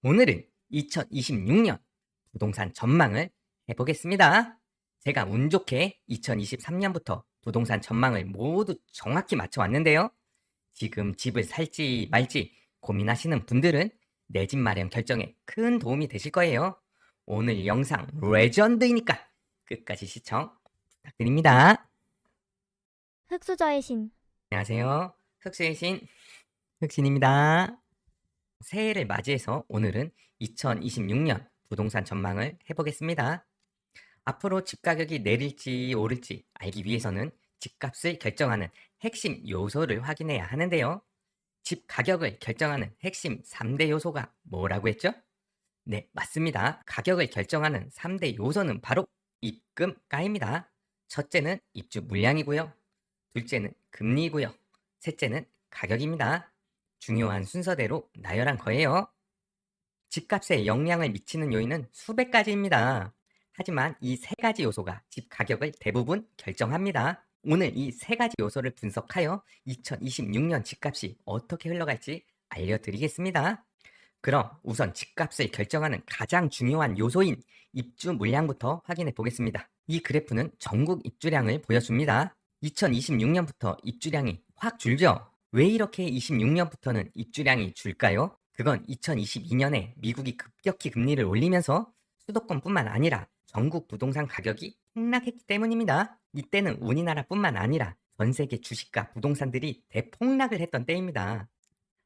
오늘은 2026년 부동산 전망을 해보겠습니다. 제가 운 좋게 2023년부터 부동산 전망을 모두 정확히 맞춰왔는데요. 지금 집을 살지 말지 고민하시는 분들은 내 집 마련 결정에 큰 도움이 되실 거예요. 오늘 영상 레전드이니까 끝까지 시청 부탁드립니다. 흙수저의 신. 안녕하세요. 흑수의 신, 흑신입니다. 새해를 맞이해서 오늘은 2026년 부동산 전망을 해보겠습니다. 앞으로 집 가격이 내릴지 오를지 알기 위해서는 집값을 결정하는 핵심 요소를 확인해야 하는데요. 집 가격을 결정하는 핵심 3대 요소가 뭐라고 했죠? 네, 맞습니다. 가격을 결정하는 3대 요소는 바로 입금가입니다. 첫째는 입주 물량이고요. 둘째는 금리고요. 셋째는 가격입니다. 중요한 순서대로 나열한 거예요. 집값에 영향을 미치는 요인은 수백 가지입니다. 하지만 이 세 가지 요소가 집 가격을 대부분 결정합니다. 오늘 이 세 가지 요소를 분석하여 2026년 집값이 어떻게 흘러갈지 알려드리겠습니다. 그럼 우선 집값을 결정하는 가장 중요한 요소인 입주 물량부터 확인해 보겠습니다. 이 그래프는 전국 입주량을 보여줍니다. 2026년부터 입주량이 확 줄죠? 왜 이렇게 26년부터는 입주량이 줄까요? 그건 2022년에 미국이 급격히 금리를 올리면서 수도권뿐만 아니라 전국 부동산 가격이 폭락했기 때문입니다. 이때는 우리나라뿐만 아니라 전 세계 주식과 부동산들이 대폭락을 했던 때입니다.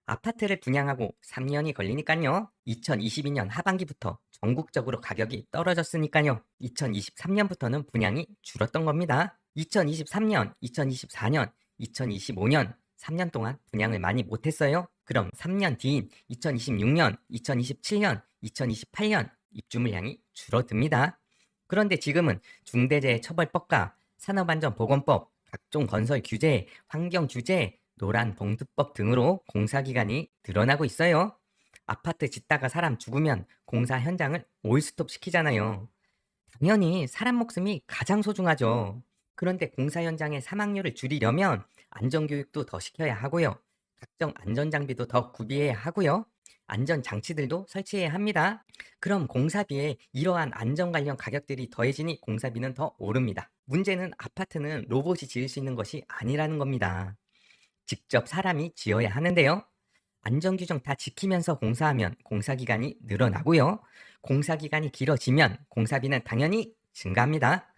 아파트를 분양하고 3년이 걸리니까요. 2022년 하반기부터 전국적으로 가격이 떨어졌으니까요. 2023년부터는 분양이 줄었던 겁니다. 2023년, 2024년, 2025년 3년 동안 분양을 많이 못했어요. 그럼 3년 뒤인 2026년, 2027년, 2028년 입주 물량이 줄어듭니다. 그런데 지금은 중대재해처벌법과 산업안전보건법, 각종 건설 규제, 환경 규제, 노란 봉투법 등으로 공사 기간이 늘어나고 있어요. 아파트 짓다가 사람 죽으면 공사 현장을 올스톱 시키잖아요. 당연히 사람 목숨이 가장 소중하죠. 그런데 공사 현장의 사망률을 줄이려면 안전교육도 더 시켜야 하고요. 각종 안전장비도 더 구비해야 하고요. 안전장치들도 설치해야 합니다. 그럼 공사비에 이러한 안전 관련 가격들이 더해지니 공사비는 더 오릅니다. 문제는 아파트는 로봇이 지을 수 있는 것이 아니라는 겁니다. 직접 사람이 지어야 하는데요. 안전규정 다 지키면서 공사하면 공사기간이 늘어나고요. 공사기간이 길어지면 공사비는 당연히 증가합니다.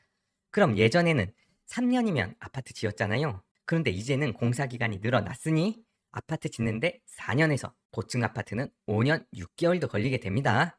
그럼 예전에는 3년이면 아파트 지었잖아요. 그런데 이제는 공사기간이 늘어났으니 아파트 짓는데 4년에서 고층 아파트는 5년 6개월도 걸리게 됩니다.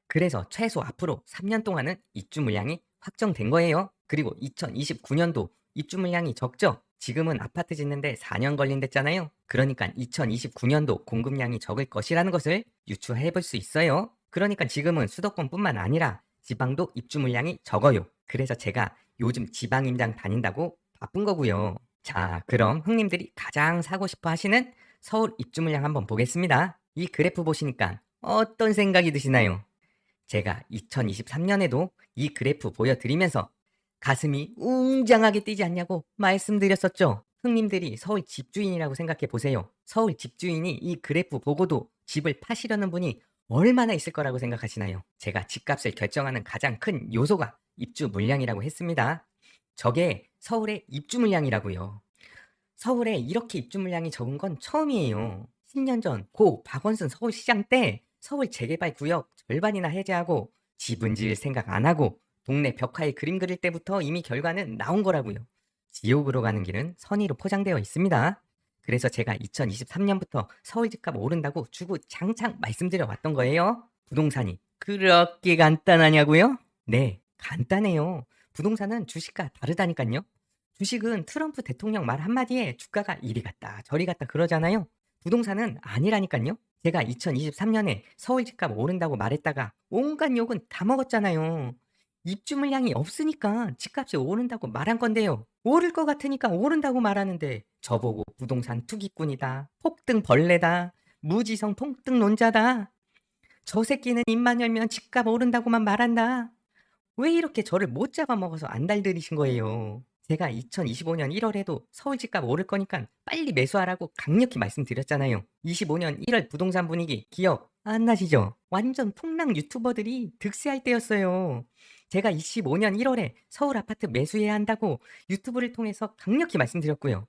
그래서 최소 앞으로 3년 동안은 입주 물량이 확정된 거예요. 그리고 2029년도 입주 물량이 적죠? 지금은 아파트 짓는데 4년 걸린댔잖아요. 그러니까 2029년도 공급량이 적을 것이라는 것을 유추해 볼 수 있어요. 그러니까 지금은 수도권뿐만 아니라 지방도 입주 물량이 적어요. 그래서 제가 요즘 지방 임장 다닌다고 바쁜 거고요. 자, 그럼 형님들이 가장 사고 싶어 하시는 서울 입주 물량 한번 보겠습니다. 이 그래프 보시니까 어떤 생각이 드시나요? 제가 2023년에도 이 그래프 보여드리면서 가슴이 웅장하게 뛰지 않냐고 말씀드렸었죠. 형님들이 서울 집주인이라고 생각해 보세요. 서울 집주인이 이 그래프 보고도 집을 파시려는 분이 얼마나 있을 거라고 생각하시나요? 제가 집값을 결정하는 가장 큰 요소가 입주 물량이라고 했습니다. 저게 서울의 입주 물량이라고요. 서울에 이렇게 입주 물량이 적은 건 처음이에요. 10년 전 고 박원순 서울시장 때 서울 재개발 구역 절반이나 해제하고 집은 지을 생각 안 하고 동네 벽화에 그림 그릴 때부터 이미 결과는 나온 거라고요. 지옥으로 가는 길은 선의로 포장되어 있습니다. 그래서 제가 2023년부터 서울 집값 오른다고 주구장창 말씀드려 왔던 거예요. 부동산이 그렇게 간단하냐고요? 네, 간단해요. 부동산은 주식과 다르다니까요. 주식은 트럼프 대통령 말 한마디에 주가가 이리 갔다 저리 갔다 그러잖아요. 부동산은 아니라니까요. 제가 2023년에 서울 집값 오른다고 말했다가 온갖 욕은 다 먹었잖아요. 입주 물량이 없으니까 집값이 오른다고 말한 건데요. 오를 것 같으니까 오른다고 말하는데 저보고 부동산 투기꾼이다, 폭등 벌레다, 무지성 폭등론자다. 저 새끼는 입만 열면 집값 오른다고만 말한다. 왜 이렇게 저를 못 잡아먹어서 안달들이신 거예요? 제가 2025년 1월에도 서울 집값 오를 거니까 빨리 매수하라고 강력히 말씀드렸잖아요. 25년 1월 부동산 분위기 기억 안 나시죠? 완전 풍랑 유튜버들이 득세할 때였어요. 제가 25년 1월에 서울 아파트 매수해야 한다고 유튜브를 통해서 강력히 말씀드렸고요.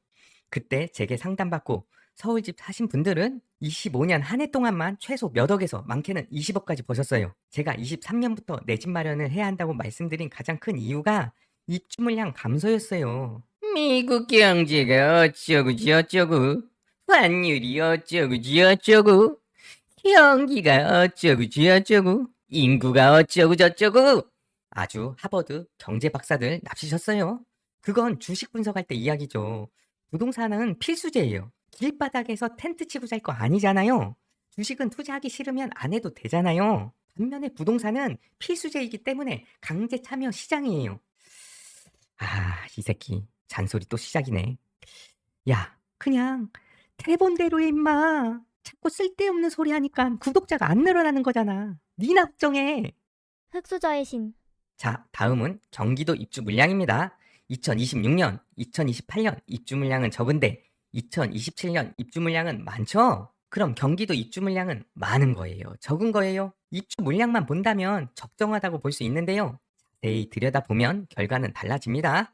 그때 제게 상담받고 서울집 사신 분들은 25년 한 해 동안만 최소 몇 억에서 많게는 20억까지 버셨어요. 제가 23년부터 내 집 마련을 해야 한다고 말씀드린 가장 큰 이유가 입주 물량 감소였어요. 미국 경제가 어쩌고지 어쩌고, 환율이 어쩌고지 어쩌고, 경기가 어쩌고지 어쩌고, 인구가 어쩌고 저쩌고. 아주 하버드 경제 박사들 납치셨어요. 그건 주식 분석할 때 이야기죠. 부동산은 필수제예요. 길바닥에서 텐트 치고 잘 거 아니잖아요. 주식은 투자하기 싫으면 안 해도 되잖아요. 반면에 부동산은 필수제이기 때문에 강제 참여 시장이에요. 아, 이 새끼 잔소리 또 시작이네. 야, 그냥 대본대로 해 임마. 자꾸 쓸데없는 소리 하니까 구독자가 안 늘어나는 거잖아. 니나 걱정해. 흑수저의 신. 자, 다음은 경기도 입주 물량입니다. 2026년, 2028년 입주 물량은 적은데 2027년 입주 물량은 많죠? 그럼 경기도 입주 물량은 많은 거예요? 적은 거예요? 입주 물량만 본다면 적정하다고 볼 수 있는데요. 자세히 들여다보면 결과는 달라집니다.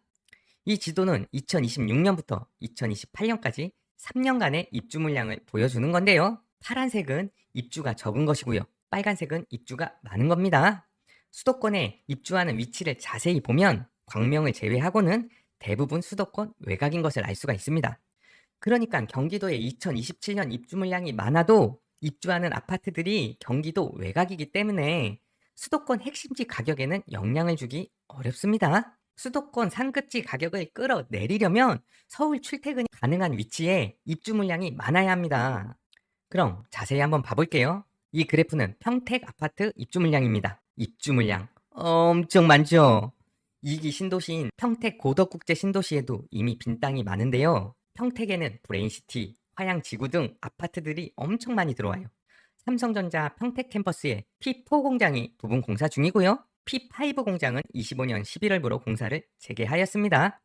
이 지도는 2026년부터 2028년까지 3년간의 입주 물량을 보여주는 건데요. 파란색은 입주가 적은 것이고요. 빨간색은 입주가 많은 겁니다. 수도권에 입주하는 위치를 자세히 보면 광명을 제외하고는 대부분 수도권 외곽인 것을 알 수가 있습니다. 그러니까 경기도에 2027년 입주 물량이 많아도 입주하는 아파트들이 경기도 외곽이기 때문에 수도권 핵심지 가격에는 영향을 주기 어렵습니다. 수도권 상급지 가격을 끌어내리려면 서울 출퇴근이 가능한 위치에 입주 물량이 많아야 합니다. 그럼 자세히 한번 봐볼게요. 이 그래프는 평택 아파트 입주 물량입니다. 입주 물량 엄청 많죠? 2기 신도시인 평택 고덕국제 신도시에도 이미 빈 땅이 많은데요. 평택에는 브레인시티, 화양지구 등 아파트들이 엄청 많이 들어와요. 삼성전자 평택 캠퍼스에 P4 공장이 부분 공사 중이고요. P5 공장은 25년 11월부로 공사를 재개하였습니다.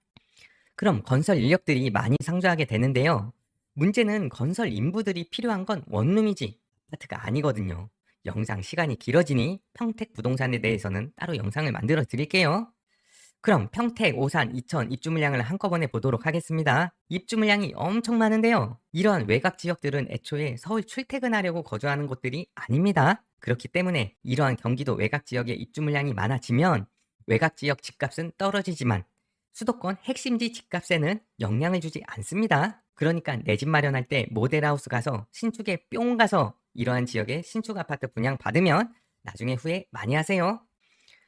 그럼 건설 인력들이 많이 상주하게 되는데요. 문제는 건설 인부들이 필요한 건 원룸이지 아파트가 아니거든요. 영상 시간이 길어지니 평택 부동산에 대해서는 따로 영상을 만들어 드릴게요. 그럼 평택, 오산, 이천 입주 물량을 한꺼번에 보도록 하겠습니다. 입주 물량이 엄청 많은데요. 이러한 외곽 지역들은 애초에 서울 출퇴근하려고 거주하는 곳들이 아닙니다. 그렇기 때문에 이러한 경기도 외곽 지역의 입주 물량이 많아지면 외곽 지역 집값은 떨어지지만 수도권 핵심지 집값에는 영향을 주지 않습니다. 그러니까 내 집 마련할 때 모델하우스 가서 신축에 뿅 가서 이러한 지역의 신축 아파트 분양 받으면 나중에 후회 많이 하세요.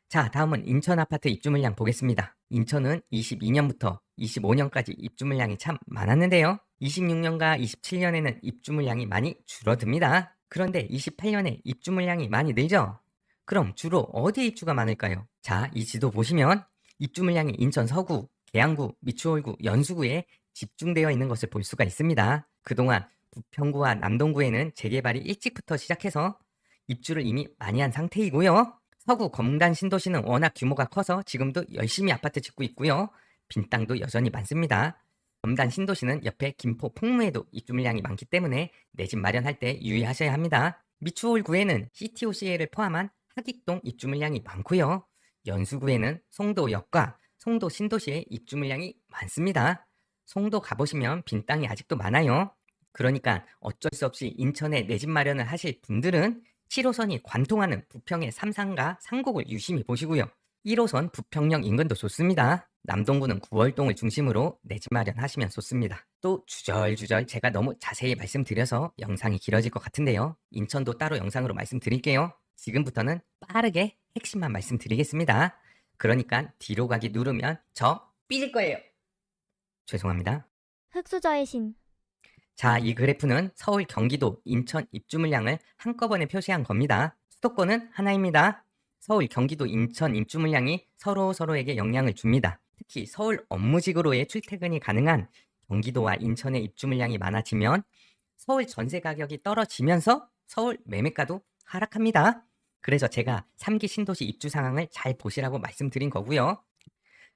자, 다음은 인천 아파트 입주 물량 보겠습니다. 인천은 22년부터 25년까지 입주 물량이 참 많았는데요. 26년과 27년에는 입주 물량이 많이 줄어듭니다. 그런데 28년에 입주 물량이 많이 늘죠? 그럼 주로 어디에 입주가 많을까요? 자, 이 지도 보시면 입주 물량이 인천 서구, 계양구, 미추홀구, 연수구에 집중되어 있는 것을 볼 수가 있습니다. 그동안 부평구와 남동구에는 재개발이 일찍부터 시작해서 입주를 이미 많이 한 상태이고요. 서구 검단 신도시는 워낙 규모가 커서 지금도 열심히 아파트 짓고 있고요. 빈 땅도 여전히 많습니다. 검단 신도시는 옆에 김포 풍무에도 입주 물량이 많기 때문에 내 집 마련할 때 유의하셔야 합니다. 미추홀구에는 CTOCA를 포함한 하객동 입주 물량이 많고요. 연수구에는 송도역과 송도 신도시의 입주 물량이 많습니다. 송도 가보시면 빈 땅이 아직도 많아요. 그러니까 어쩔 수 없이 인천에 내 집 마련을 하실 분들은 7호선이 관통하는 부평의 삼산과 상곡을 유심히 보시고요. 1호선 부평역 인근도 좋습니다. 남동구는 구월동을 중심으로 내 집 마련하시면 좋습니다. 또 주절주절 제가 너무 자세히 말씀드려서 영상이 길어질 것 같은데요. 인천도 따로 영상으로 말씀드릴게요. 지금부터는 빠르게 핵심만 말씀드리겠습니다. 그러니까 뒤로 가기 누르면 저 삐질 거예요. 죄송합니다. 흑수저의 신. 자, 이 그래프는 서울, 경기도, 인천 입주 물량을 한꺼번에 표시한 겁니다. 수도권은 하나입니다. 서울, 경기도, 인천 입주 물량이 서로에게 영향을 줍니다. 특히 서울 업무직으로의 출퇴근이 가능한 경기도와 인천의 입주 물량이 많아지면 서울 전세 가격이 떨어지면서 서울 매매가도 하락합니다. 그래서 제가 3기 신도시 입주 상황을 잘 보시라고 말씀드린 거고요.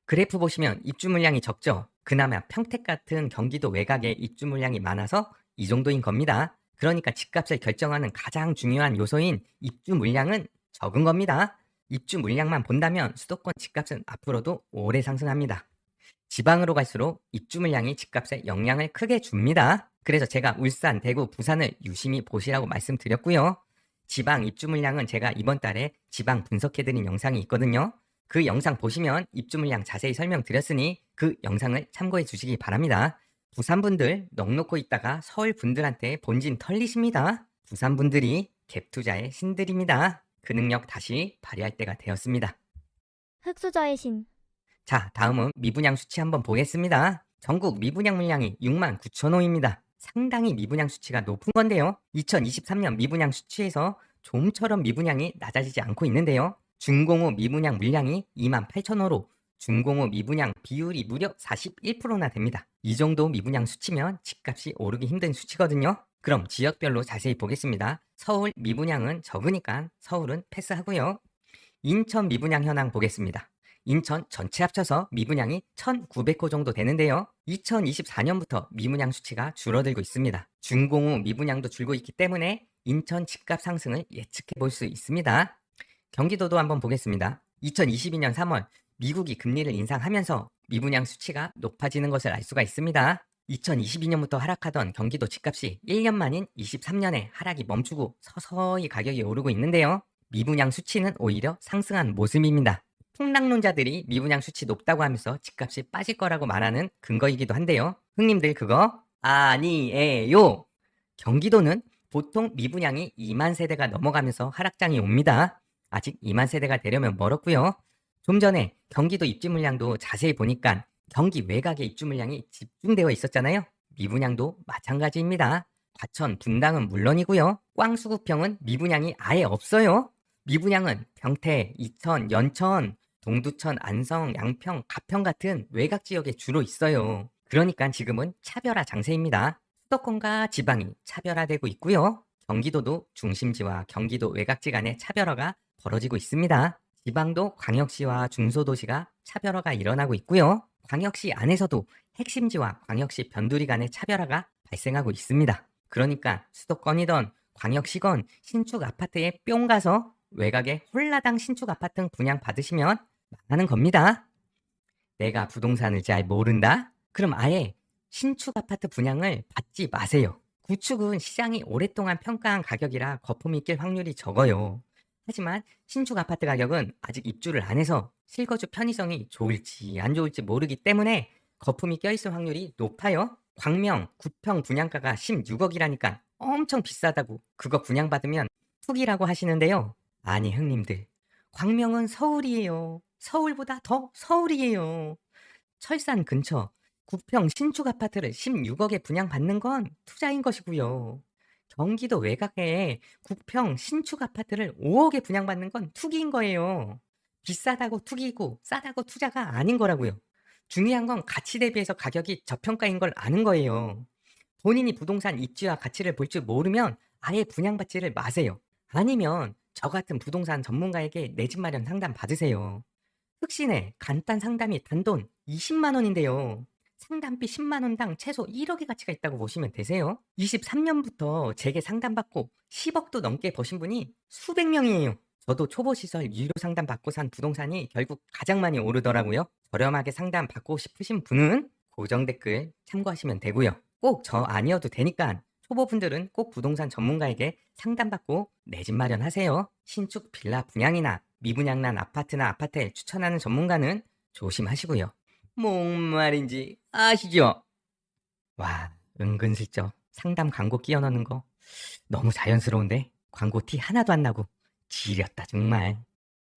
그래프 보시면 입주 물량이 적죠? 그나마 평택 같은 경기도 외곽에 입주 물량이 많아서 이 정도인 겁니다. 그러니까 집값을 결정하는 가장 중요한 요소인 입주 물량은 적은 겁니다. 입주 물량만 본다면 수도권 집값은 앞으로도 오래 상승합니다. 지방으로 갈수록 입주 물량이 집값에 영향을 크게 줍니다. 그래서 제가 울산, 대구, 부산을 유심히 보시라고 말씀드렸고요. 지방 입주 물량은 제가 이번 달에 지방 분석해드린 영상이 있거든요. 그 영상 보시면 입주 물량 자세히 설명드렸으니 그 영상을 참고해 주시기 바랍니다. 부산 분들 넋 놓고 있다가 서울 분들한테 본진 털리십니다. 부산 분들이 갭 투자의 신들입니다. 그 능력 다시 발휘할 때가 되었습니다. 흑수저의 신. 자, 다음은 미분양 수치 한번 보겠습니다. 전국 미분양 물량이 69,000호입니다. 상당히 미분양 수치가 높은 건데요. 2023년 미분양 수치에서 좀처럼 미분양이 낮아지지 않고 있는데요. 준공후 미분양 물량이 28,000호로 준공후 미분양 비율이 무려 41%나 됩니다. 이 정도 미분양 수치면 집값이 오르기 힘든 수치거든요. 그럼 지역별로 자세히 보겠습니다. 서울 미분양은 적으니까 서울은 패스하고요. 인천 미분양 현황 보겠습니다. 인천 전체 합쳐서 미분양이 1,900호 정도 되는데요. 2024년부터 미분양 수치가 줄어들고 있습니다. 준공후 미분양도 줄고 있기 때문에 인천 집값 상승을 예측해 볼 수 있습니다. 경기도도 한번 보겠습니다. 2022년 3월 미국이 금리를 인상하면서 미분양 수치가 높아지는 것을 알 수가 있습니다. 2022년부터 하락하던 경기도 집값이 1년 만인 23년에 하락이 멈추고 서서히 가격이 오르고 있는데요. 미분양 수치는 오히려 상승한 모습입니다. 풍락론자들이 미분양 수치 높다고 하면서 집값이 빠질 거라고 말하는 근거이기도 한데요. 형님들 그거 아니에요. 경기도는 보통 미분양이 2만 세대가 넘어가면서 하락장이 옵니다. 아직 2만 세대가 되려면 멀었고요. 좀 전에 경기도 입주 물량도 자세히 보니까 경기 외곽에 입주 물량이 집중되어 있었잖아요. 미분양도 마찬가지입니다. 과천, 분당은 물론이고요. 꽝수구평은 미분양이 아예 없어요. 미분양은 평택, 이천, 연천, 동두천, 안성, 양평, 가평 같은 외곽 지역에 주로 있어요. 그러니까 지금은 차별화 장세입니다. 수도권과 지방이 차별화되고 있고요. 경기도도 중심지와 경기도 외곽지 간의 차별화가 벌어지고 있습니다. 지방도 광역시와 중소도시가 차별화가 일어나고 있고요. 광역시 안에서도 핵심지와 광역시 변두리 간의 차별화가 발생하고 있습니다. 그러니까 수도권이던 광역시건 신축 아파트에 뿅 가서 외곽에 홀라당 신축 아파트 분양 받으시면 망하는 겁니다. 내가 부동산을 잘 모른다? 그럼 아예 신축 아파트 분양을 받지 마세요. 구축은 시장이 오랫동안 평가한 가격이라 거품이 낄 확률이 적어요. 하지만 신축 아파트 가격은 아직 입주를 안 해서 실거주 편의성이 좋을지 안 좋을지 모르기 때문에 거품이 껴있을 확률이 높아요. 광명, 구평 분양가가 16억이라니까 엄청 비싸다고 그거 분양받으면 투기라고 하시는데요. 아니 형님들, 광명은 서울이에요. 서울보다 더 서울이에요. 철산 근처 구평 신축 아파트를 16억에 분양받는 건 투자인 것이고요. 경기도 외곽에 구평 신축 아파트를 5억에 분양받는 건 투기인 거예요. 비싸다고 투기이고 싸다고 투자가 아닌 거라고요. 중요한 건 가치 대비해서 가격이 저평가인 걸 아는 거예요. 본인이 부동산 입지와 가치를 볼 줄 모르면 아예 분양받지를 마세요. 아니면 저 같은 부동산 전문가에게 내 집 마련 상담 받으세요. 흑신의 간단 상담이 단돈 20만 원인데요. 상담비 10만 원당 최소 1억의 가치가 있다고 보시면 되세요. 23년부터 제게 상담받고 10억도 넘게 버신 분이 수백 명이에요. 저도 초보 시설 유료 상담 받고 산 부동산이 결국 가장 많이 오르더라고요. 저렴하게 상담 받고 싶으신 분은 고정 댓글 참고하시면 되고요. 꼭 저 아니어도 되니까 초보분들은 꼭 부동산 전문가에게 상담받고 내 집 마련하세요. 신축 빌라 분양이나 미분양난 아파트나 아파트에 추천하는 전문가는 조심하시고요. 뭔 말인지 아시죠? 와, 은근슬쩍 상담 광고 끼워 넣는 거 너무 자연스러운데 광고 티 하나도 안 나고 지렸다 정말.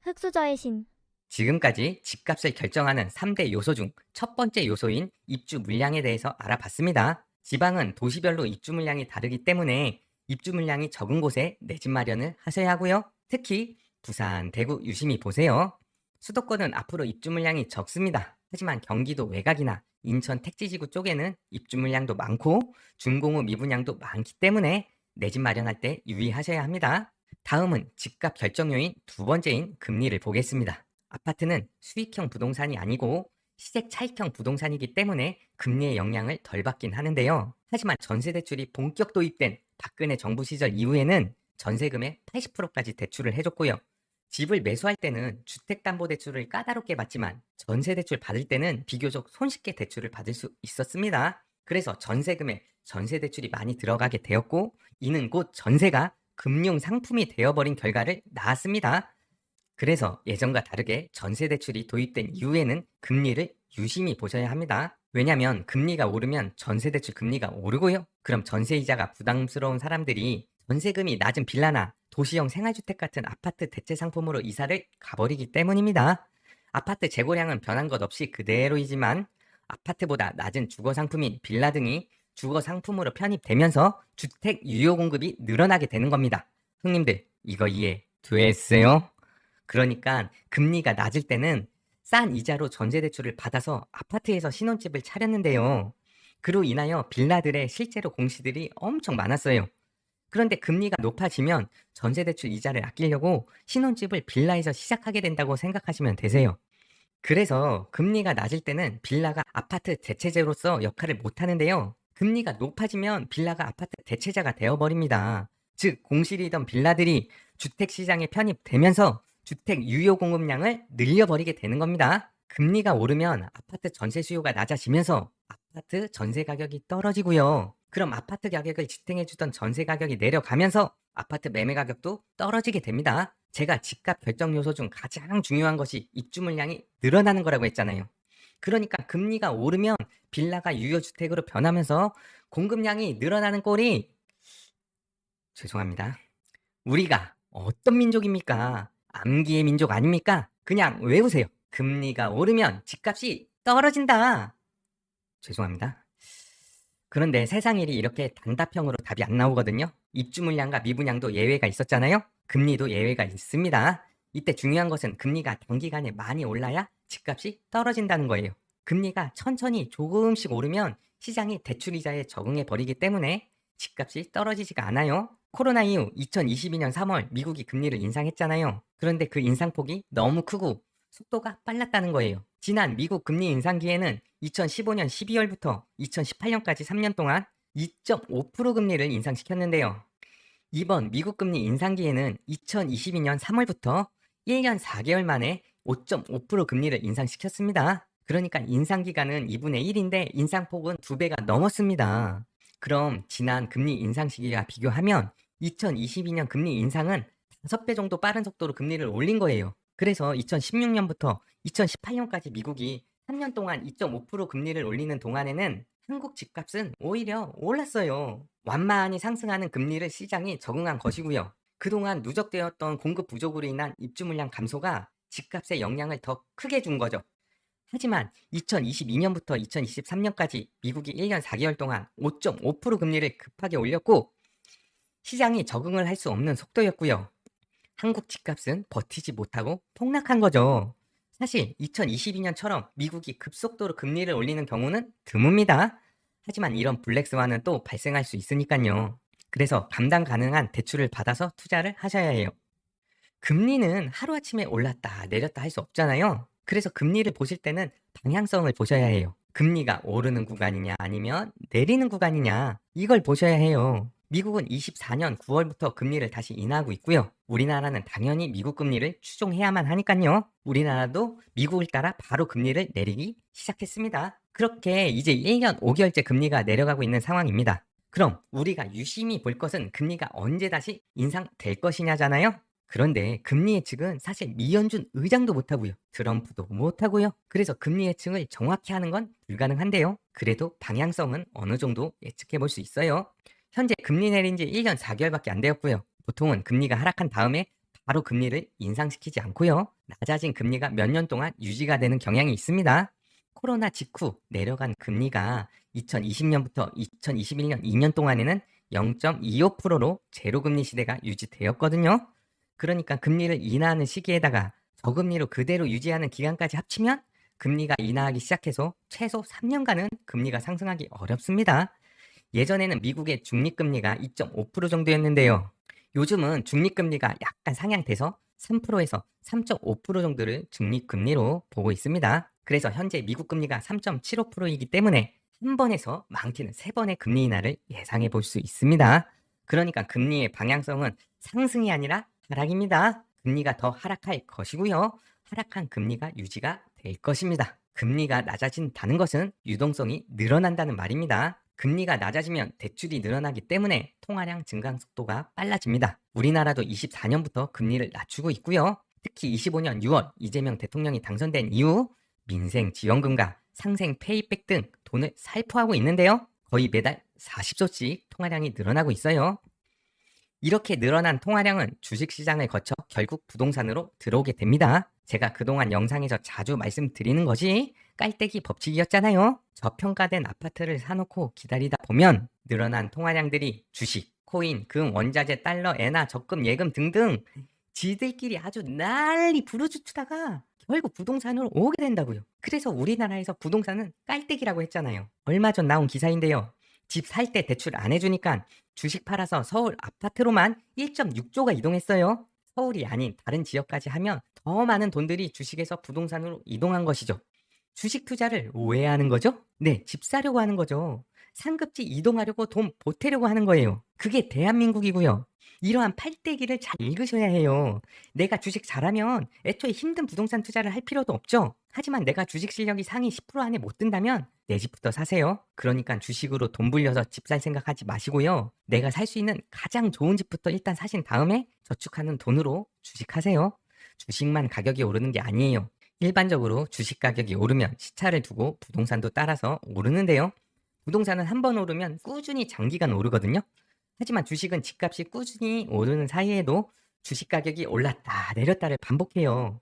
흑수저의 신. 지금까지 집값을 결정하는 3대 요소 중 첫 번째 요소인 입주 물량에 대해서 알아봤습니다. 지방은 도시별로 입주 물량이 다르기 때문에 입주 물량이 적은 곳에 내 집 마련을 하셔야 하고요. 특히 부산, 대구 유심히 보세요. 수도권은 앞으로 입주 물량이 적습니다. 하지만 경기도 외곽이나 인천 택지지구 쪽에는 입주 물량도 많고 준공후 미분양도 많기 때문에 내 집 마련할 때 유의하셔야 합니다. 다음은 집값 결정 요인 두 번째인 금리를 보겠습니다. 아파트는 수익형 부동산이 아니고 시세 차익형 부동산이기 때문에 금리의 영향을 덜 받긴 하는데요. 하지만 전세대출이 본격 도입된 박근혜 정부 시절 이후에는 전세금의 80%까지 대출을 해줬고요. 집을 매수할 때는 주택담보대출을 까다롭게 받지만 전세대출 받을 때는 비교적 손쉽게 대출을 받을 수 있었습니다. 그래서 전세금에 전세대출이 많이 들어가게 되었고, 이는 곧 전세가 금융상품이 되어버린 결과를 낳았습니다. 그래서 예전과 다르게 전세대출이 도입된 이후에는 금리를 유심히 보셔야 합니다. 왜냐하면 금리가 오르면 전세대출 금리가 오르고요. 그럼 전세이자가 부담스러운 사람들이 전세금이 낮은 빌라나 도시형 생활주택 같은 아파트 대체 상품으로 이사를 가버리기 때문입니다. 아파트 재고량은 변한 것 없이 그대로이지만 아파트보다 낮은 주거 상품인 빌라 등이 주거 상품으로 편입되면서 주택 유효 공급이 늘어나게 되는 겁니다. 형님들, 이거 이해 됐어요? 그러니까 금리가 낮을 때는 싼 이자로 전세대출을 받아서 아파트에서 신혼집을 차렸는데요. 그로 인하여 빌라들의 실제로 공시들이 엄청 많았어요. 그런데 금리가 높아지면 전세대출 이자를 아끼려고 신혼집을 빌라에서 시작하게 된다고 생각하시면 되세요. 그래서 금리가 낮을 때는 빌라가 아파트 대체제로서 역할을 못하는데요. 금리가 높아지면 빌라가 아파트 대체자가 되어버립니다. 즉, 공실이던 빌라들이 주택시장에 편입되면서 주택 유효 공급량을 늘려버리게 되는 겁니다. 금리가 오르면 아파트 전세 수요가 낮아지면서 아파트 전세 가격이 떨어지고요. 그럼 아파트 가격을 지탱해주던 전세 가격이 내려가면서 아파트 매매 가격도 떨어지게 됩니다. 제가 집값 결정 요소 중 가장 중요한 것이 입주 물량이 늘어나는 거라고 했잖아요. 그러니까 금리가 오르면 빌라가 유효주택으로 변하면서 공급량이 늘어나는 꼴이, 죄송합니다, 우리가 어떤 민족입니까? 암기의 민족 아닙니까? 그냥 외우세요. 금리가 오르면 집값이 떨어진다. 죄송합니다. 그런데 세상 일이 이렇게 단답형으로 답이 안 나오거든요. 입주 물량과 미분양도 예외가 있었잖아요. 금리도 예외가 있습니다. 이때 중요한 것은 금리가 단기간에 많이 올라야 집값이 떨어진다는 거예요. 금리가 천천히 조금씩 오르면 시장이 대출이자에 적응해 버리기 때문에 집값이 떨어지지가 않아요. 코로나 이후 2022년 3월 미국이 금리를 인상했잖아요. 그런데 그 인상폭이 너무 크고 속도가 빨랐다는 거예요. 지난 미국 금리 인상기에는 2015년 12월부터 2018년까지 3년 동안 2.5% 금리를 인상시켰는데요. 이번 미국 금리 인상기에는 2022년 3월부터 1년 4개월 만에 5.5% 금리를 인상시켰습니다. 그러니까 인상기간은 2분의 1인데 인상폭은 2배가 넘었습니다. 그럼 지난 금리 인상 시기와 비교하면 2022년 금리 인상은 5배 정도 빠른 속도로 금리를 올린 거예요. 그래서 2016년부터 2018년까지 미국이 3년 동안 2.5% 금리를 올리는 동안에는 한국 집값은 오히려 올랐어요. 완만히 상승하는 금리를 시장이 적응한 것이고요. 그동안 누적되었던 공급 부족으로 인한 입주 물량 감소가 집값에 영향을 더 크게 준 거죠. 하지만 2022년부터 2023년까지 미국이 1년 4개월 동안 5.5% 금리를 급하게 올렸고 시장이 적응을 할 수 없는 속도였고요. 한국 집값은 버티지 못하고 폭락한 거죠. 사실 2022년처럼 미국이 급속도로 금리를 올리는 경우는 드뭅니다. 하지만 이런 블랙스완은 또 발생할 수 있으니까요. 그래서 감당 가능한 대출을 받아서 투자를 하셔야 해요. 금리는 하루아침에 올랐다 내렸다 할 수 없잖아요. 그래서 금리를 보실 때는 방향성을 보셔야 해요. 금리가 오르는 구간이냐 아니면 내리는 구간이냐, 이걸 보셔야 해요. 미국은 24년 9월부터 금리를 다시 인하하고 있고요. 우리나라는 당연히 미국 금리를 추종해야만 하니까요. 우리나라도 미국을 따라 바로 금리를 내리기 시작했습니다. 그렇게 이제 1년 5개월째 금리가 내려가고 있는 상황입니다. 그럼 우리가 유심히 볼 것은 금리가 언제 다시 인상될 것이냐잖아요. 그런데 금리 예측은 사실 미연준 의장도 못하고요. 트럼프도 못하고요. 그래서 금리 예측을 정확히 하는 건 불가능한데요. 그래도 방향성은 어느 정도 예측해 볼 수 있어요. 현재 금리 내린 지 1년 4개월밖에 안 되었고요. 보통은 금리가 하락한 다음에 바로 금리를 인상시키지 않고요. 낮아진 금리가 몇 년 동안 유지가 되는 경향이 있습니다. 코로나 직후 내려간 금리가 2020년부터 2021년 2년 동안에는 0.25%로 제로금리 시대가 유지되었거든요. 그러니까 금리를 인하하는 시기에다가 저금리로 그대로 유지하는 기간까지 합치면 금리가 인하하기 시작해서 최소 3년간은 금리가 상승하기 어렵습니다. 예전에는 미국의 중립금리가 2.5% 정도였는데요. 요즘은 중립금리가 약간 상향돼서 3%에서 3.5% 정도를 중립금리로 보고 있습니다. 그래서 현재 미국 금리가 3.75%이기 때문에 한 번에서 많게는 세 번의 금리 인하를 예상해 볼 수 있습니다. 그러니까 금리의 방향성은 상승이 아니라 하락입니다. 금리가 더 하락할 것이고요. 하락한 금리가 유지가 될 것입니다. 금리가 낮아진다는 것은 유동성이 늘어난다는 말입니다. 금리가 낮아지면 대출이 늘어나기 때문에 통화량 증가 속도가 빨라집니다. 우리나라도 24년부터 금리를 낮추고 있고요. 특히 25년 6월 이재명 대통령이 당선된 이후 민생지원금과 상생 페이백 등 돈을 살포하고 있는데요. 거의 매달 40조씩 통화량이 늘어나고 있어요. 이렇게 늘어난 통화량은 주식시장을 거쳐 결국 부동산으로 들어오게 됩니다. 제가 그동안 영상에서 자주 말씀드리는 것이 깔때기 법칙이었잖아요. 저평가된 아파트를 사놓고 기다리다 보면 늘어난 통화량들이 주식, 코인, 금, 원자재, 달러, 엔화, 적금, 예금 등등 지들끼리 아주 난리 부르주추다가 결국 부동산으로 오게 된다고요. 그래서 우리나라에서 부동산은 깔때기라고 했잖아요. 얼마 전 나온 기사인데요. 집 살 때 대출 안 해주니까 주식 팔아서 서울 아파트로만 1.6조가 이동했어요. 서울이 아닌 다른 지역까지 하면 더 많은 돈들이 주식에서 부동산으로 이동한 것이죠. 주식 투자를 오해하는 거죠? 네, 집 사려고 하는 거죠. 상급지 이동하려고 돈 보태려고 하는 거예요. 그게 대한민국이고요. 이러한 팔대기를 잘 읽으셔야 해요. 내가 주식 잘하면 애초에 힘든 부동산 투자를 할 필요도 없죠. 하지만 내가 주식 실력이 상위 10% 안에 못 든다면 내 집부터 사세요. 그러니까 주식으로 돈 불려서 집 살 생각하지 마시고요. 내가 살 수 있는 가장 좋은 집부터 일단 사신 다음에 저축하는 돈으로 주식하세요. 주식만 가격이 오르는 게 아니에요. 일반적으로 주식 가격이 오르면 시차를 두고 부동산도 따라서 오르는데요. 부동산은 한 번 오르면 꾸준히 장기간 오르거든요. 하지만 주식은 집값이 꾸준히 오르는 사이에도 주식 가격이 올랐다 내렸다를 반복해요.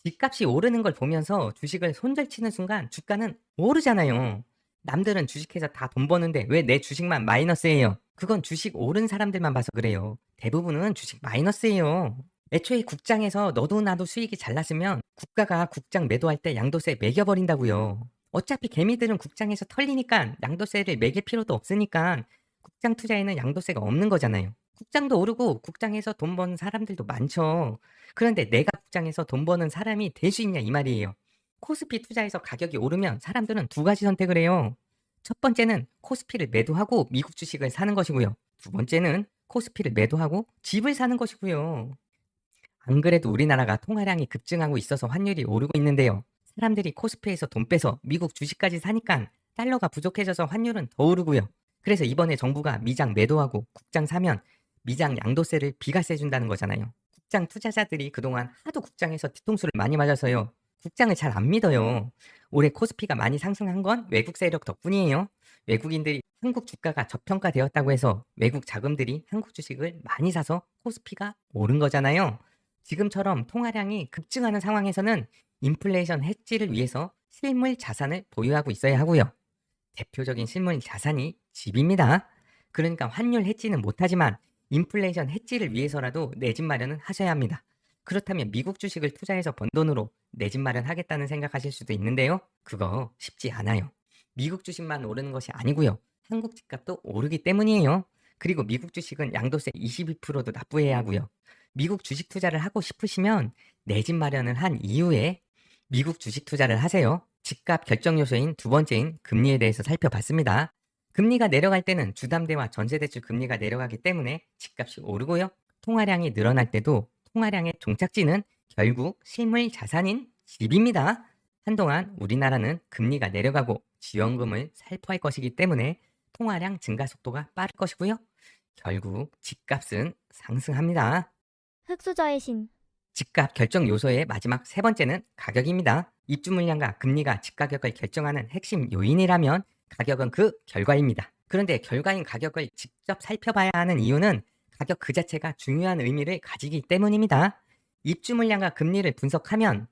집값이 오르는 걸 보면서 주식을 손절치는 순간 주가는 오르잖아요. 남들은 주식해서 다 돈 버는데 왜 내 주식만 마이너스예요? 그건 주식 오른 사람들만 봐서 그래요. 대부분은 주식 마이너스예요. 애초에 국장에서 너도 나도 수익이 잘 났으면 국가가 국장 매도할 때 양도세 매겨버린다고요. 어차피 개미들은 국장에서 털리니까 양도세를 매길 필요도 없으니까 국장 투자에는 양도세가 없는 거잖아요. 국장도 오르고 국장에서 돈 버는 사람들도 많죠. 그런데 내가 국장에서 돈 버는 사람이 될 수 있냐 이 말이에요. 코스피 투자에서 가격이 오르면 사람들은 두 가지 선택을 해요. 첫 번째는 코스피를 매도하고 미국 주식을 사는 것이고요. 두 번째는 코스피를 매도하고 집을 사는 것이고요. 안 그래도 우리나라가 통화량이 급증하고 있어서 환율이 오르고 있는데요. 사람들이 코스피에서 돈 빼서 미국 주식까지 사니까 달러가 부족해져서 환율은 더 오르고요. 그래서 이번에 정부가 미장 매도하고 국장 사면 미장 양도세를 비과세 준다는 거잖아요. 국장 투자자들이 그동안 하도 국장에서 뒤통수를 많이 맞아서요. 국장을 잘 안 믿어요. 올해 코스피가 많이 상승한 건 외국 세력 덕분이에요. 외국인들이 한국 주가가 저평가되었다고 해서 외국 자금들이 한국 주식을 많이 사서 코스피가 오른 거잖아요. 지금처럼 통화량이 급증하는 상황에서는 인플레이션 해지를 위해서 실물 자산을 보유하고 있어야 하고요. 대표적인 실물 자산이 집입니다. 그러니까 환율 해지는 못하지만 인플레이션 해지를 위해서라도 내 집 마련은 하셔야 합니다. 그렇다면 미국 주식을 투자해서 번 돈으로 내 집 마련하겠다는 생각하실 수도 있는데요. 그거 쉽지 않아요. 미국 주식만 오르는 것이 아니고요. 한국 집값도 오르기 때문이에요. 그리고 미국 주식은 양도세 22%도 납부해야 하고요. 미국 주식 투자를 하고 싶으시면 내 집 마련을 한 이후에 미국 주식 투자를 하세요. 집값 결정 요소인 두 번째인 금리에 대해서 살펴봤습니다. 금리가 내려갈 때는 주담대와 전세대출 금리가 내려가기 때문에 집값이 오르고요. 통화량이 늘어날 때도 통화량의 종착지는 결국 실물 자산인 집입니다. 한동안 우리나라는 금리가 내려가고 지원금을 살포할 것이기 때문에 통화량 증가 속도가 빠를 것이고요. 결국 집값은 상승합니다. 흑수저의 신. 집값 결정 요소의 마지막 세 번째는 가격입니다. 입주 물량과 금리가 집 가격을 결정하는 핵심 요인이라면 가격은 그 결과입니다. 그런데 결과인 가격을 직접 살펴봐야 하는 이유는 가격 그 자체가 중요한 의미를 가지기 때문입니다. 입주 물량과 금리를 분석하면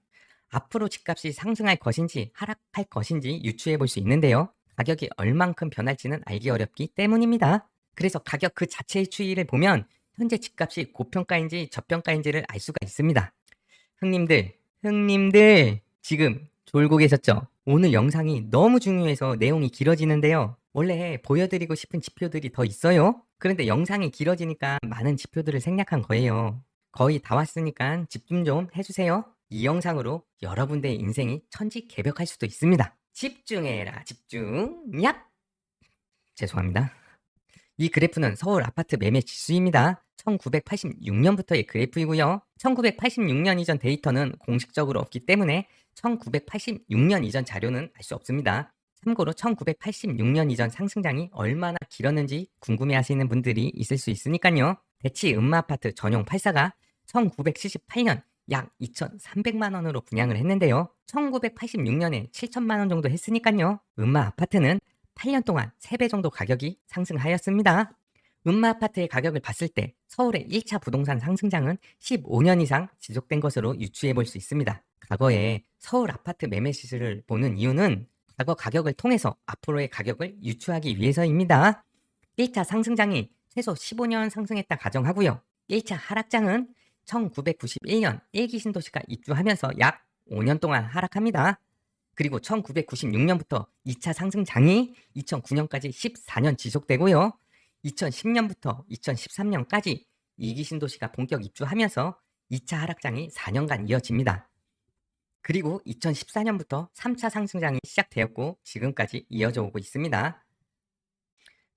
앞으로 집값이 상승할 것인지 하락할 것인지 유추해 볼 수 있는데요. 가격이 얼만큼 변할지는 알기 어렵기 때문입니다. 그래서 가격 그 자체의 추이를 보면 현재 집값이 고평가인지 저평가인지를 알 수가 있습니다. 흥님들 지금 졸고 계셨죠? 오늘 영상이 너무 중요해서 내용이 길어지는데요. 원래 보여드리고 싶은 지표들이 더 있어요. 그런데 영상이 길어지니까 많은 지표들을 생략한 거예요. 거의 다 왔으니까 집중 좀 해주세요. 이 영상으로 여러분들의 인생이 천지개벽할 수도 있습니다. 집중해라, 집중. 얍! 죄송합니다. 이 그래프는 서울 아파트 매매 지수입니다. 1986년부터의 그래프이고요. 1986년 이전 데이터는 공식적으로 없기 때문에 1986년 이전 자료는 알 수 없습니다. 참고로 1986년 이전 상승장이 얼마나 길었는지 궁금해하시는 분들이 있을 수 있으니까요. 대치 음마아파트 전용 8사가 1978년 약 2,300만 원으로 분양을 했는데요. 1986년에 7천만 원 정도 했으니까요. 음마아파트는 8년 동안 3배 정도 가격이 상승하였습니다. 음마아파트의 가격을 봤을 때 서울의 1차 부동산 상승장은 15년 이상 지속된 것으로 유추해 볼 수 있습니다. 과거에 서울 아파트 매매 시세를 보는 이유는 과거 가격을 통해서 앞으로의 가격을 유추하기 위해서입니다. 1차 상승장이 최소 15년 상승했다 가정하고요. 1차 하락장은 1991년 1기 신도시가 입주하면서 약 5년 동안 하락합니다. 그리고 1996년부터 2차 상승장이 2009년까지 14년 지속되고요. 2010년부터 2013년까지 2기 신도시가 본격 입주하면서 2차 하락장이 4년간 이어집니다. 그리고 2014년부터 3차 상승장이 시작되었고 지금까지 이어져 오고 있습니다.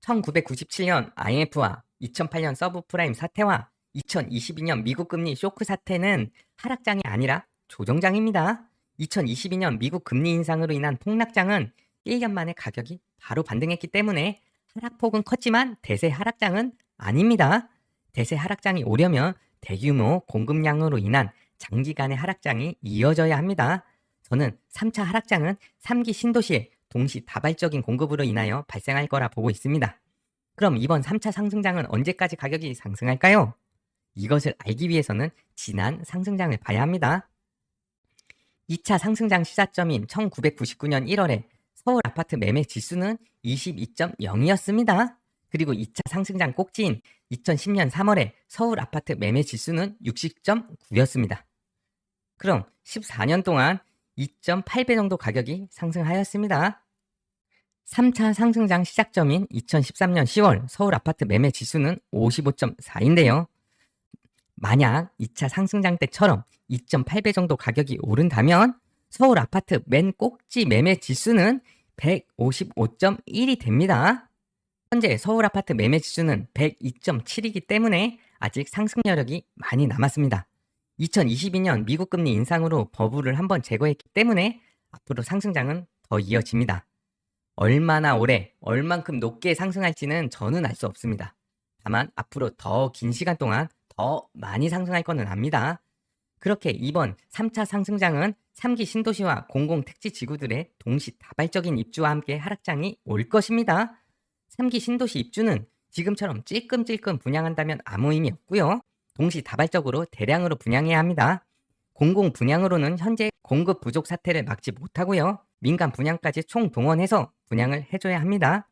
1997년 IMF와 2008년 서브프라임 사태와 2022년 미국 금리 쇼크 사태는 하락장이 아니라 조정장입니다. 2022년 미국 금리 인상으로 인한 폭락장은 1년 만에 가격이 바로 반등했기 때문에 하락폭은 컸지만 대세 하락장은 아닙니다. 대세 하락장이 오려면 대규모 공급량으로 인한 장기간의 하락장이 이어져야 합니다. 저는 3차 하락장은 3기 신도시의 동시다발적인 공급으로 인하여 발생할 거라 보고 있습니다. 그럼 이번 3차 상승장은 언제까지 가격이 상승할까요? 이것을 알기 위해서는 지난 상승장을 봐야 합니다. 2차 상승장 시작점인 1999년 1월에 서울 아파트 매매 지수는 22.0이었습니다. 그리고 2차 상승장 꼭지인 2010년 3월에 서울 아파트 매매 지수는 60.9였습니다. 그럼 14년 동안 2.8배 정도 가격이 상승하였습니다. 3차 상승장 시작점인 2013년 10월 서울 아파트 매매 지수는 55.4인데요. 만약 2차 상승장 때처럼 2.8배 정도 가격이 오른다면 서울 아파트 맨 꼭지 매매 지수는 155.1이 됩니다. 현재 서울 아파트 매매 지수는 102.7이기 때문에 아직 상승 여력이 많이 남았습니다. 2022년 미국 금리 인상으로 버블을 한번 제거했기 때문에 앞으로 상승장은 더 이어집니다. 얼마나 오래, 얼만큼 높게 상승할지는 저는 알 수 없습니다. 다만 앞으로 더 긴 시간 동안 더 많이 상승할 거는 압니다. 그렇게 이번 3차 상승장은 3기 신도시와 공공택지 지구들의 동시다발적인 입주와 함께 하락장이 올 것입니다. 3기 신도시 입주는 지금처럼 찔끔찔끔 분양한다면 아무 의미 없고요. 동시다발적으로 대량으로 분양해야 합니다. 공공 분양으로는 현재 공급 부족 사태를 막지 못하고요. 민간 분양까지 총동원해서 분양을 해줘야 합니다.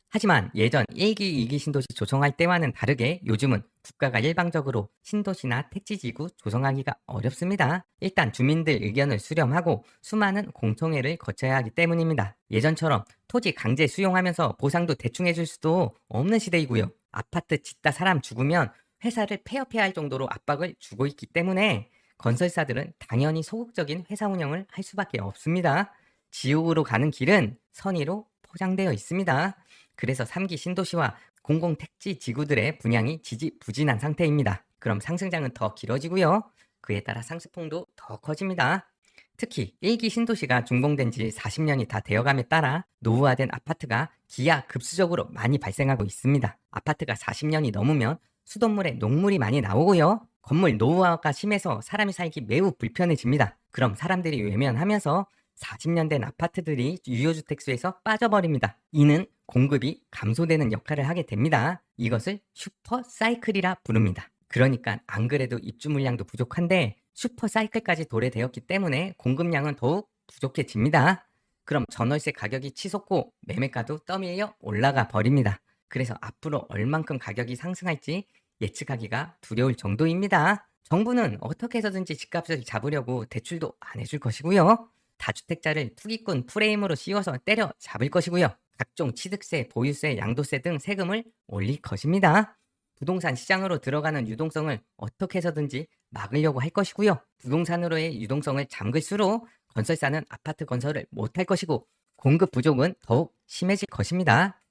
하지만 예전 1기, 2기 신도시 조성할 때와는 다르게 요즘은 국가가 일방적으로 신도시나 택지지구 조성하기가 어렵습니다. 일단 주민들 의견을 수렴하고 수많은 공청회를 거쳐야 하기 때문입니다. 예전처럼 토지 강제 수용하면서 보상도 대충 해줄 수도 없는 시대이고요. 아파트 짓다 사람 죽으면 회사를 폐업해야 할 정도로 압박을 주고 있기 때문에 건설사들은 당연히 소극적인 회사 운영을 할 수밖에 없습니다. 지옥으로 가는 길은 선의로 포장되어 있습니다. 그래서 3기 신도시와 공공택지 지구들의 분양이 지지부진한 상태입니다. 그럼 상승장은 더 길어지고요. 그에 따라 상승폭도 더 커집니다. 특히 1기 신도시가 준공된 지 40년이 다 되어감에 따라 노후화된 아파트가 기하급수적으로 많이 발생하고 있습니다. 아파트가 40년이 넘으면 수돗물에 녹물이 많이 나오고요. 건물 노후화가 심해서 사람이 살기 매우 불편해집니다. 그럼 사람들이 외면하면서 40년 된 아파트들이 유효주택수에서 빠져버립니다. 이는 공급이 감소되는 역할을 하게 됩니다. 이것을 슈퍼사이클이라 부릅니다. 그러니까 안 그래도 입주 물량도 부족한데 슈퍼사이클까지 도래되었기 때문에 공급량은 더욱 부족해집니다. 그럼 전월세 가격이 치솟고 매매가도 떠밀려 올라가 버립니다. 그래서 앞으로 얼만큼 가격이 상승할지 예측하기가 두려울 정도입니다. 정부는 어떻게 해서든지 집값을 잡으려고 대출도 안 해줄 것이고요. 다주택자를 투기꾼 프레임으로 씌워서 때려 잡을 것이고요. 각종 취득세, 보유세, 양도세 등 세금을 올릴 것입니다. 부동산 시장으로 들어가는 유동성을 어떻게 해서든지 막으려고 할 것이고요. 부동산으로의 유동성을 잠글수록 건설사는 아파트 건설을 못할 것이고 공급 부족은 더욱 심해질 것입니다.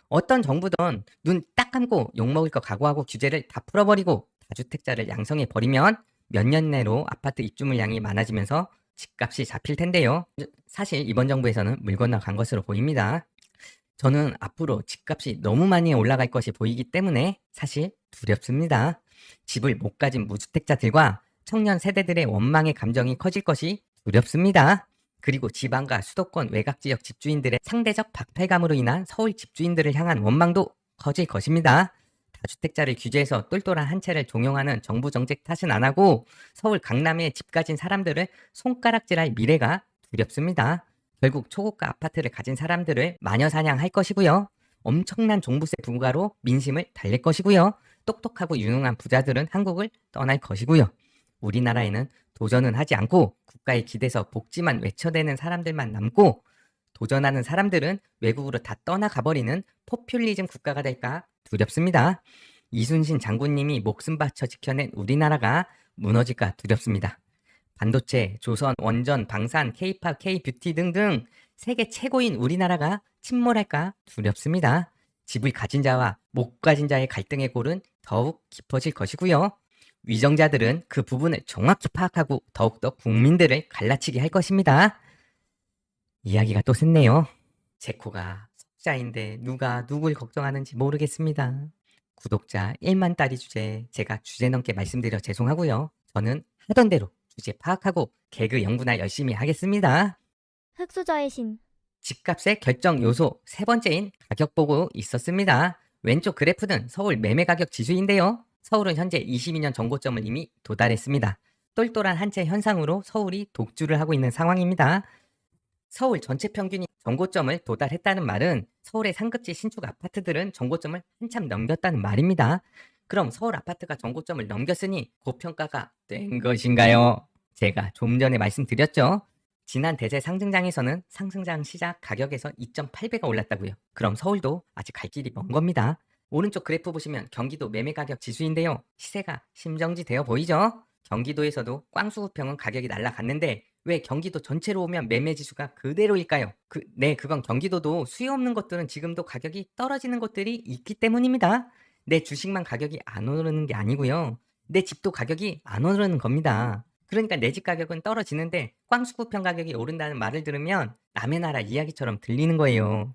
어떤 정부든 눈 딱 감고 욕먹을 거 각오하고 규제를 다 풀어버리고 다주택자를 양성해 버리면 몇 년 내로 아파트 입주 물량이 많아지면서 집값이 잡힐 텐데요. 사실 이번 정부에서는 물 건너간 것으로 보입니다. 저는 앞으로 집값이 너무 많이 올라갈 것이 보이기 때문에 사실 두렵습니다. 집을 못 가진 무주택자들과 청년 세대들의 원망의 감정이 커질 것이 두렵습니다. 그리고 지방과 수도권 외곽 지역 집주인들의 상대적 박탈감으로 인한 서울 집주인들을 향한 원망도 커질 것입니다. 다주택자를 규제해서 똘똘한 한 채를 종용하는 정부 정책 탓은 안 하고 서울 강남에 집 가진 사람들을 손가락질할 미래가 두렵습니다. 결국 초고가 아파트를 가진 사람들을 마녀 사냥할 것이고요. 엄청난 종부세 부과로 민심을 달랠 것이고요. 똑똑하고 유능한 부자들은 한국을 떠날 것이고요. 우리나라에는 도전은 하지 않고 국가에 기대서 복지만 외쳐대는 사람들만 남고 도전하는 사람들은 외국으로 다 떠나가버리는 포퓰리즘 국가가 될까 두렵습니다. 이순신 장군님이 목숨 바쳐 지켜낸 우리나라가 무너질까 두렵습니다. 반도체, 조선, 원전, 방산, K-팝, K-뷰티 등등 세계 최고인 우리나라가 침몰할까 두렵습니다. 집을 가진 자와 못 가진 자의 갈등의 골은 더욱 깊어질 것이고요. 위정자들은 그 부분을 정확히 파악하고 더욱더 국민들을 갈라치게 할 것입니다. 이야기가 또 샜네요. 제 코가 석자인데 누가 누굴 걱정하는지 모르겠습니다. 구독자 1만 딸이 주제 제가 주제 넘게 말씀드려 죄송하고요. 저는 하던 대로 주제 파악하고 개그 연구나 열심히 하겠습니다. 흑수저의 신. 집값의 결정 요소 세 번째인 가격 보고 있었습니다. 왼쪽 그래프는 서울 매매 가격 지수인데요. 서울은 현재 22년 전고점을 이미 도달했습니다. 똘똘한 한 채 현상으로 서울이 독주를 하고 있는 상황입니다. 서울 전체 평균이 전고점을 도달했다는 말은 서울의 상급지 신축 아파트들은 전고점을 한참 넘겼다는 말입니다. 그럼 서울 아파트가 전고점을 넘겼으니 고평가가 된 것인가요? 제가 좀 전에 말씀드렸죠. 지난 대세 상승장에서는 상승장 시작 가격에서 2.8배가 올랐다고요. 그럼 서울도 아직 갈 길이 먼 겁니다. 오른쪽 그래프 보시면 경기도 매매 가격 지수인데요. 시세가 심정지 되어 보이죠? 경기도에서도 꽝수구평은 가격이 날아갔는데 왜 경기도 전체로 오면 매매 지수가 그대로일까요? 그건 경기도도 수요 없는 것들은 지금도 가격이 떨어지는 것들이 있기 때문입니다. 내 주식만 가격이 안 오르는 게 아니고요. 내 집도 가격이 안 오르는 겁니다. 그러니까 내 집 가격은 떨어지는데 꽝수구평 가격이 오른다는 말을 들으면 남의 나라 이야기처럼 들리는 거예요.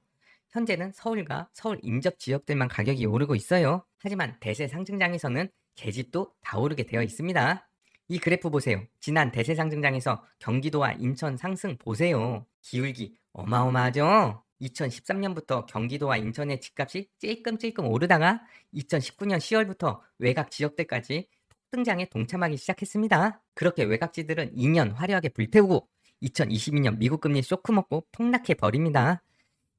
현재는 서울과 서울 인접 지역들만 가격이 오르고 있어요. 하지만 대세 상승장에서는 계집도 다 오르게 되어 있습니다. 이 그래프 보세요. 지난 대세 상승장에서 경기도와 인천 상승 보세요. 기울기 어마어마하죠? 2013년부터 경기도와 인천의 집값이 찔끔찔끔 오르다가 2019년 10월부터 외곽 지역들까지 폭등장에 동참하기 시작했습니다. 그렇게 외곽지들은 2년 화려하게 불태우고 2022년 미국 금리 쇼크 먹고 폭락해 버립니다.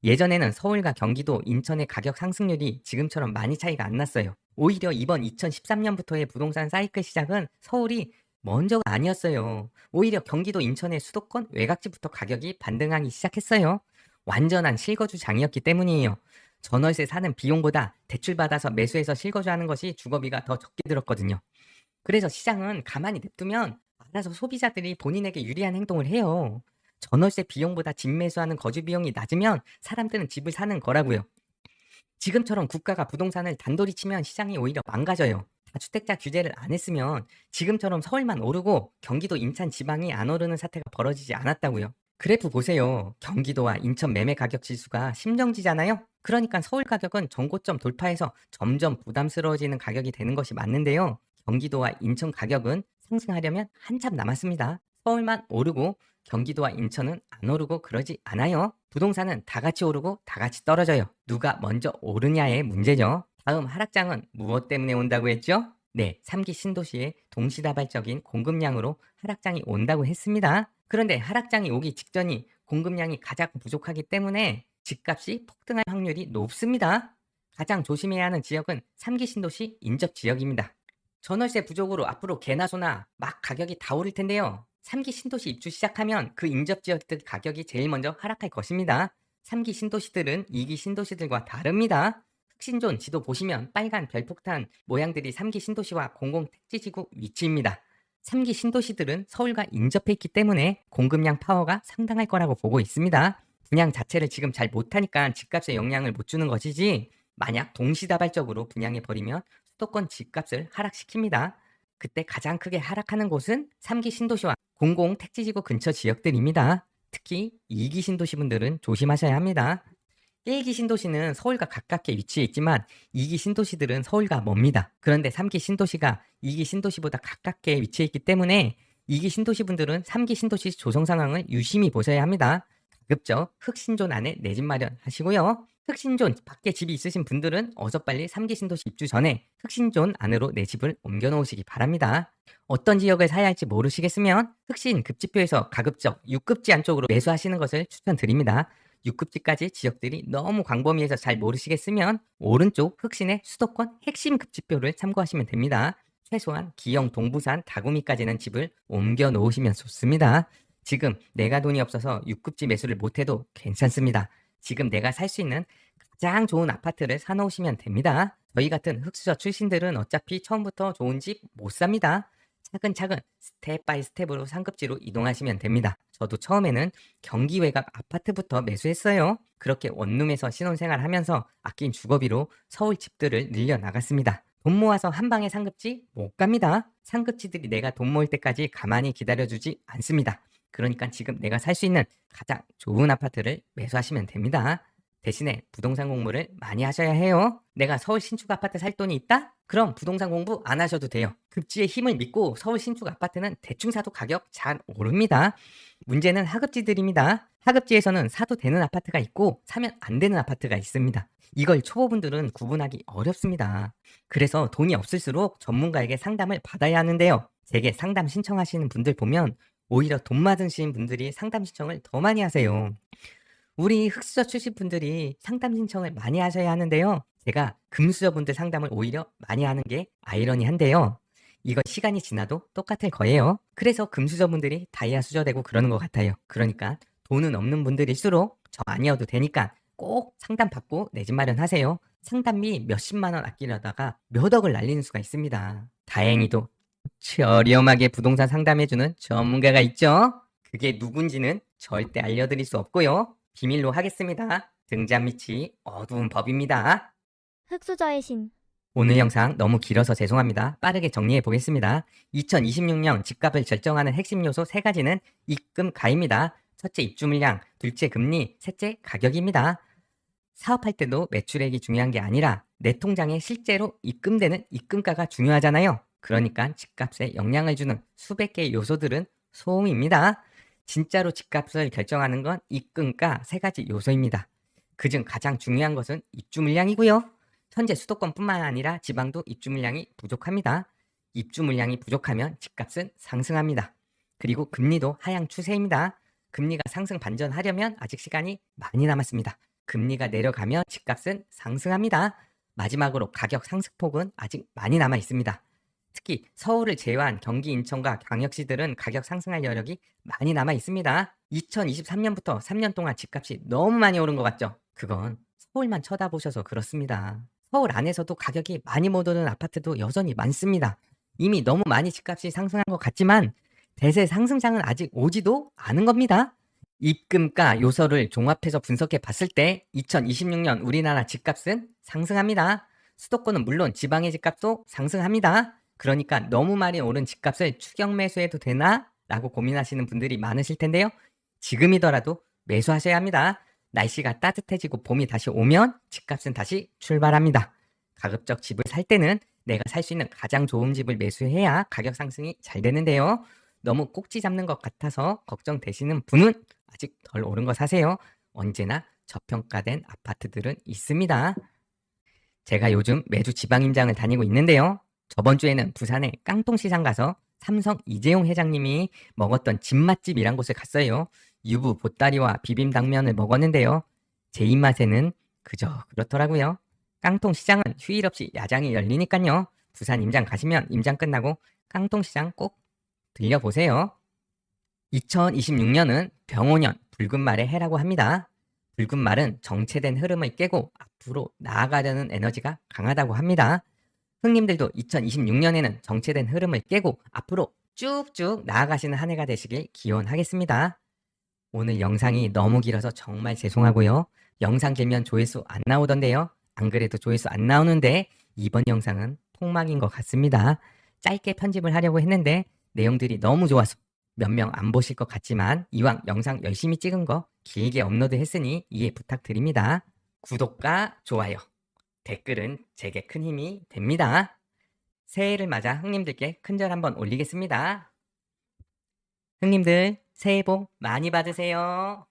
예전에는 서울과 경기도, 인천의 가격 상승률이 지금처럼 많이 차이가 안 났어요. 오히려 이번 2013년부터의 부동산 사이클 시작은 서울이 먼저가 아니었어요. 오히려 경기도, 인천의 수도권, 외곽지부터 가격이 반등하기 시작했어요. 완전한 실거주장이었기 때문이에요. 전월세 사는 비용보다 대출받아서 매수해서 실거주하는 것이 주거비가 더 적게 들었거든요. 그래서 시장은 가만히 냅두면 알아서 소비자들이 본인에게 유리한 행동을 해요. 전월세 비용보다 집 매수하는 거주 비용이 낮으면 사람들은 집을 사는 거라고요. 지금처럼 국가가 부동산을 단돌이 치면 시장이 오히려 망가져요. 다주택자 규제를 안 했으면 지금처럼 서울만 오르고 경기도, 인천, 지방이 안 오르는 사태가 벌어지지 않았다고요. 그래프 보세요. 경기도와 인천 매매 가격 지수가 심정지잖아요. 그러니까 서울 가격은 전고점 돌파해서 점점 부담스러워지는 가격이 되는 것이 맞는데요. 경기도와 인천 가격은 상승하려면 한참 남았습니다. 서울만 오르고 경기도와 인천은 안 오르고 그러지 않아요. 부동산은 다 같이 오르고 다 같이 떨어져요. 누가 먼저 오르냐의 문제죠. 다음 하락장은 무엇 때문에 온다고 했죠? 네, 3기 신도시의 동시다발적인 공급량으로 하락장이 온다고 했습니다. 그런데 하락장이 오기 직전이 공급량이 가장 부족하기 때문에 집값이 폭등할 확률이 높습니다. 가장 조심해야 하는 지역은 3기 신도시 인접 지역입니다. 전월세 부족으로 앞으로 개나 소나 막 가격이 다 오를 텐데요. 3기 신도시 입주 시작하면 그 인접 지역들 가격이 제일 먼저 하락할 것입니다. 3기 신도시들은 2기 신도시들과 다릅니다. 흑신존 지도 보시면 빨간 별폭탄 모양들이 3기 신도시와 공공택지지구 위치입니다. 3기 신도시들은 서울과 인접해 있기 때문에 공급량 파워가 상당할 거라고 보고 있습니다. 분양 자체를 지금 잘 못하니까 집값에 영향을 못 주는 것이지, 만약 동시다발적으로 분양해버리면 수도권 집값을 하락시킵니다. 그때 가장 크게 하락하는 곳은 3기 신도시와 공공택지지구 근처 지역들입니다. 특히 2기 신도시분들은 조심하셔야 합니다. 1기 신도시는 서울과 가깝게 위치해 있지만 2기 신도시들은 서울과 멉니다. 그런데 3기 신도시가 2기 신도시보다 가깝게 위치해 있기 때문에 2기 신도시분들은 3기 신도시 조성 상황을 유심히 보셔야 합니다. 가급적 흑신존 안에 내 집 마련하시고요. 흑신존 밖에 집이 있으신 분들은 어서 빨리 3기 신도시 입주 전에 흑신존 안으로 내 집을 옮겨 놓으시기 바랍니다. 어떤 지역을 사야 할지 모르시겠으면 흑신 급지표에서 가급적 6급지 안쪽으로 매수하시는 것을 추천드립니다. 6급지까지 지역들이 너무 광범위해서 잘 모르시겠으면 오른쪽 흑신의 수도권 핵심 급지표를 참고하시면 됩니다. 최소한 기영, 동부산, 다구미까지는 집을 옮겨 놓으시면 좋습니다. 지금 내가 돈이 없어서 6급지 매수를 못해도 괜찮습니다. 지금 내가 살 수 있는 가장 좋은 아파트를 사놓으시면 됩니다. 저희 같은 흑수저 출신들은 어차피 처음부터 좋은 집 못 삽니다. 차근차근 스텝 바이 스텝으로 상급지로 이동하시면 됩니다. 저도 처음에는 경기 외곽 아파트부터 매수했어요. 그렇게 원룸에서 신혼생활 하면서 아낀 주거비로 서울 집들을 늘려나갔습니다. 돈 모아서 한 방에 상급지 못 갑니다. 상급지들이 내가 돈 모을 때까지 가만히 기다려주지 않습니다. 그러니까 지금 내가 살 수 있는 가장 좋은 아파트를 매수하시면 됩니다. 대신에 부동산 공부를 많이 하셔야 해요. 내가 서울 신축 아파트 살 돈이 있다? 그럼 부동산 공부 안 하셔도 돼요. 급지의 힘을 믿고 서울 신축 아파트는 대충 사도 가격 잘 오릅니다. 문제는 하급지들입니다. 하급지에서는 사도 되는 아파트가 있고 사면 안 되는 아파트가 있습니다. 이걸 초보분들은 구분하기 어렵습니다. 그래서 돈이 없을수록 전문가에게 상담을 받아야 하는데요. 제게 상담 신청하시는 분들 보면 오히려 돈 많으신 분들이 상담 신청을 더 많이 하세요. 우리 흑수저 출신 분들이 상담 신청을 많이 하셔야 하는데요. 제가 금수저 분들 상담을 오히려 많이 하는 게 아이러니한데요. 이거 시간이 지나도 똑같을 거예요. 그래서 금수저 분들이 다이아 수저 되고 그러는 것 같아요. 그러니까 돈은 없는 분들일수록 저 아니어도 되니까 꼭 상담 받고 내 집 마련하세요. 상담비 몇십만 원 아끼려다가 몇 억을 날리는 수가 있습니다. 다행히도 저렴하게 부동산 상담해주는 전문가가 있죠. 그게 누군지는 절대 알려드릴 수 없고요. 비밀로 하겠습니다. 등잔 밑이 어두운 법입니다. 흑수저의 신. 오늘 영상 너무 길어서 죄송합니다. 빠르게 정리해 보겠습니다. 2026년 집값을 결정하는 핵심 요소 3가지는 입금가입니다. 첫째 입주 물량, 둘째 금리, 셋째 가격입니다. 사업할 때도 매출액이 중요한 게 아니라 내 통장에 실제로 입금되는 입금가가 중요하잖아요. 그러니까 집값에 영향을 주는 수백 개의 요소들은 소음입니다. 진짜로 집값을 결정하는 건 입금가 3가지 요소입니다. 그중 가장 중요한 것은 입주 물량이고요. 현재 수도권뿐만 아니라 지방도 입주 물량이 부족합니다. 입주 물량이 부족하면 집값은 상승합니다. 그리고 금리도 하향 추세입니다. 금리가 상승 반전하려면 아직 시간이 많이 남았습니다. 금리가 내려가면 집값은 상승합니다. 마지막으로 가격 상승폭은 아직 많이 남아 있습니다. 특히 서울을 제외한 경기, 인천과 광역시들은 가격 상승할 여력이 많이 남아 있습니다. 2023년부터 3년 동안 집값이 너무 많이 오른 것 같죠? 그건 서울만 쳐다보셔서 그렇습니다. 서울 안에서도 가격이 많이 못 오른 아파트도 여전히 많습니다. 이미 너무 많이 집값이 상승한 것 같지만 대세 상승장은 아직 오지도 않은 겁니다. 입금가 요소를 종합해서 분석해 봤을 때 2026년 우리나라 집값은 상승합니다. 수도권은 물론 지방의 집값도 상승합니다. 그러니까 너무 많이 오른 집값을 추격 매수해도 되나? 라고 고민하시는 분들이 많으실 텐데요. 지금이더라도 매수하셔야 합니다. 날씨가 따뜻해지고 봄이 다시 오면 집값은 다시 출발합니다. 가급적 집을 살 때는 내가 살 수 있는 가장 좋은 집을 매수해야 가격 상승이 잘 되는데요. 너무 꼭지 잡는 것 같아서 걱정되시는 분은 아직 덜 오른 거 사세요. 언제나 저평가된 아파트들은 있습니다. 제가 요즘 매주 지방임장을 다니고 있는데요. 저번 주에는 부산의 깡통시장 가서 삼성 이재용 회장님이 먹었던 집 맛집이란 곳을 갔어요. 유부 보따리와 비빔당면을 먹었는데요. 제 입맛에는 그저 그렇더라고요. 깡통시장은 휴일 없이 야장이 열리니까요. 부산 임장 가시면 임장 끝나고 깡통시장 꼭 들려보세요. 2026년은 병오년 붉은 말의 해라고 합니다. 붉은 말은 정체된 흐름을 깨고 앞으로 나아가려는 에너지가 강하다고 합니다. 형님들도 2026년에는 정체된 흐름을 깨고 앞으로 쭉쭉 나아가시는 한 해가 되시길 기원하겠습니다. 오늘 영상이 너무 길어서 정말 죄송하고요. 영상 길면 조회수 안 나오던데요. 안 그래도 조회수 안 나오는데 이번 영상은 폭망인 것 같습니다. 짧게 편집을 하려고 했는데 내용들이 너무 좋아서 몇 명 안 보실 것 같지만 이왕 영상 열심히 찍은 거 길게 업로드 했으니 이해 부탁드립니다. 구독과 좋아요, 댓글은 제게 큰 힘이 됩니다. 새해를 맞아 형님들께 큰절 한번 올리겠습니다. 형님들 새해 복 많이 받으세요.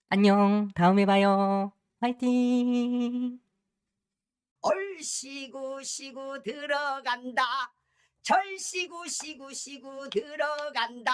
안녕. 다음에 봐요. 화이팅! 얼씨구 시구 들어간다. 절씨구 시구 시구 들어간다.